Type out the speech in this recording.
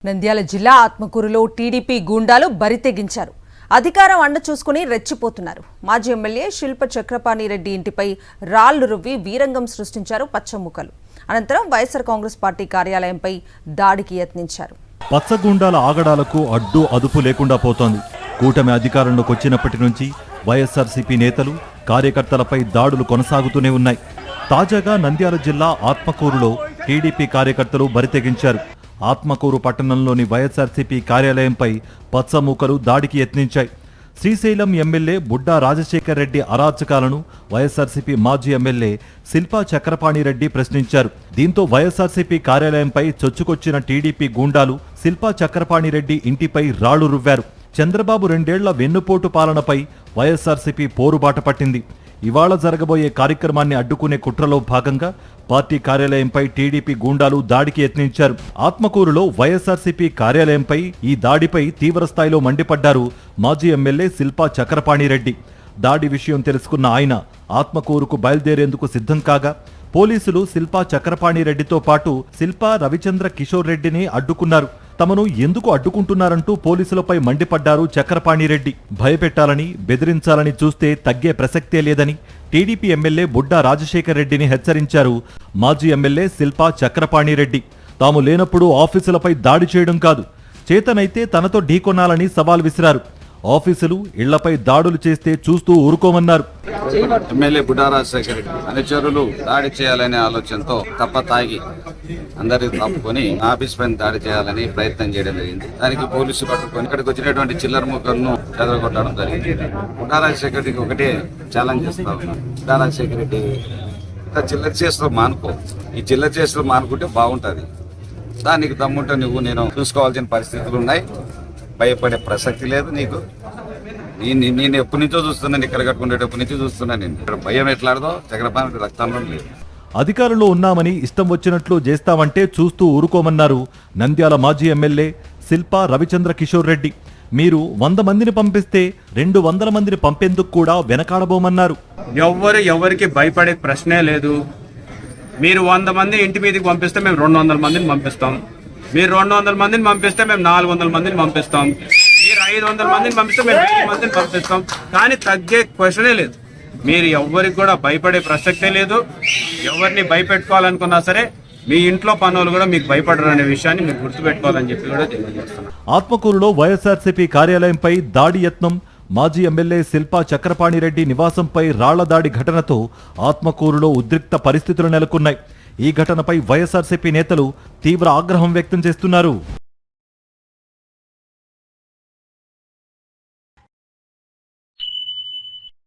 నంద్యాల జిల్లా ఆత్మకూరులో టీడీపీ గూండాలు బరితెగించారు. అధికారం అండ చూసుకుని రెచ్చిపోతున్నారు. మాజీ ఎమ్మెల్యే శిల్ప చక్రపాణి రెడ్డి ఇంటిపై రాళ్లు రువ్వి వీరంగం సృష్టించారు పచ్చముక్కలు. అనంతరం వైఎస్ఆర్ కాంగ్రెస్ పార్టీ కార్యాలయంపై దాడికి యత్నించారు. పచ్చగూండాల ఆగడాలకు అడ్డు అదుపు లేకుండా పోతోంది. కూటమి అధికారంలోకి వచ్చినప్పటి నుంచి వైఎస్ఆర్సీపీ నేతలు కార్యకర్తలపై దాడులు కొనసాగుతూనే ఉన్నాయి. తాజాగా నంద్యాల జిల్లా ఆత్మకూరులో టీడీపీ కార్యకర్తలు బరితెగించారు. ఆత్మకూరు పట్టణంలోని వైఎస్ఆర్సీపీ కార్యాలయంపై పచ్చమూకలు దాడికి యత్నించాయి. శ్రీశైలం ఎమ్మెల్యే బుడ్డా రాజశేఖర్ రెడ్డి అరాచకాలను వైఎస్ఆర్సీపీ మాజీ ఎమ్మెల్యే శిల్పా చక్రపాణి రెడ్డి ప్రశ్నించారు. దీంతో వైఎస్ఆర్సీపీ కార్యాలయంపై చొచ్చుకొచ్చిన టీడీపీ గూండాలు శిల్పా చక్రపాణి రెడ్డి ఇంటిపై రాళ్లు రువ్వారు. చంద్రబాబు 2 ఏళ్ల వెన్నుపోటు పాలనపై వైఎస్ఆర్సీపీ పోరుబాట పట్టింది. ఇవాళ జరగబోయే కార్యక్రమాన్ని అడ్డుకునే కుట్రలో భాగంగా పార్టీ కార్యాలయంపై టీడీపీ గూండాలు దాడికి యత్నించారు. ఆత్మకూరులో వైఎస్ఆర్సీపీ కార్యాలయంపై ఈ దాడిపై తీవ్రస్థాయిలో మండిపడ్డారు మాజీ ఎమ్మెల్యే శిల్పా చక్రపాణి రెడ్డి. దాడి విషయం తెలుసుకున్న ఆయన ఆత్మకూరుకు బయలుదేరేందుకు సిద్ధం కాగా పోలీసులు శిల్పా చక్రపాణి రెడ్డితో పాటు శిల్పా రవిచంద్ర కిషోర్ రెడ్డిని అడ్డుకున్నారు. తమను ఎందుకు అడ్డుకుంటున్నారంటూ పోలీసులపై మండిపడ్డారు చక్రపాణి రెడ్డి. భయపెట్టాలని బెదిరించాలని చూస్తే తగ్గే ప్రసక్తే లేదని టీడీపీ ఎమ్మెల్యే బుడ్డా రాజశేఖర్ రెడ్డిని హెచ్చరించారు మాజీ ఎమ్మెల్యే శిల్పా చక్రపాణి రెడ్డి. తాము లేనప్పుడు ఆఫీసులపై దాడి చేయడం కాదు, చేతనైతే తనతో ఢీకొనాలని సవాల్ విసిరారు. ఆఫీసులు ఇళ్లపై దాడులు చేస్తే చూస్తూ ఊరుకోమన్నారు. ఎమ్మెల్యే బుడ్డా రాజశేఖర్ రెడ్డి అనుచరులు దాడి చేయాలనే ఆలోచనతో తప్ప తాగి అందరికి తప్పుకొని ఆఫీస్ పైన దాడి చేయాలని ప్రయత్నం చేయడం జరిగింది. దానికి పోలీసులు పట్టుకొని ఇక్కడికి వచ్చినటువంటి చిల్లర ముక్కలను చెదరగొట్టడం జరిగింది. బుడ్డా రాజశేఖర్ రెడ్డికి ఒకటే ఛాలెంజ్ చేస్తా ఉన్నాను. బుడ్డా రాజశేఖర్ రెడ్డి ఇంకా చిల్లర చేస్తూ మానుకో, ఈ చిల్లర చేస్తూ మానుకుంటే బాగుంటది. దానికి దమ్ముంటే నువ్వు నేను చూసుకోవాల్సిన పరిస్థితులు ఉన్నాయి. భయపడే ప్రసక్తి లేదు నీకు. నేను ఎప్పటి నుంచో చూస్తున్నాను, ఇక్కడ కట్టుకునేటప్పటి నుంచి చూస్తున్నాను. నేను ఇక్కడ భయం ఎట్లాడదో చక్రపాణి రక్తంలో లేదు. అధికారంలో ఉన్నామని ఇష్టం వచ్చినట్లు చేస్తామంటే చూస్తూ ఊరుకోమన్నారు నంద్యాల మాజీ ఎమ్మెల్యే శిల్పా రవిచంద్ర కిషోర్ రెడ్డి. మీరు 100 మందిని పంపిస్తే 200 మందిని పంపేందుకు కూడా వెనకాడబోమన్నారు. ఎవరికి భయపడే ప్రశ్నే లేదు. మీరు 100 మంది ఇంటి మీదకి పంపిస్తే మేము 200 మందిని పంపిస్తాం. మీరు 200 మందిని పంపిస్తే మేము 400 మందిని పంపిస్తాం. మీరు 500 మందిని పంపిస్తే మేము 1000 మందిని పంపిస్తాం. కానీ తగ్గే క్వశ్చనే లేదు. మీరు ఎవరికి కూడా భయపడే ప్రసక్తే లేదు. ఎవరిని భయపెట్టుకోవాలనుకున్నా సరే మీ ఇంట్లో పనులు కూడా మీకు భయపడరు అనే విషయాన్ని మీరు గుర్తుపెట్టుకోవాలని చెప్పి కూడా తెలియజేస్తున్నాం. ఆత్మకూరులో వైఎస్ఆర్సీపీ కార్యాలయంపై దాడి యత్నం, మాజీ ఎమ్మెల్యే శిల్పా చక్రపాణి రెడ్డి నివాసంపై రాళ్ల దాడి ఘటనతో ఆత్మకూరులో ఉద్రిక్త పరిస్థితులు నెలకొన్నాయి. ఈ ఘటనపై వైఎస్ఆర్సీపీ నేతలు తీవ్ర ఆగ్రహం వ్యక్తం చేస్తున్నారు.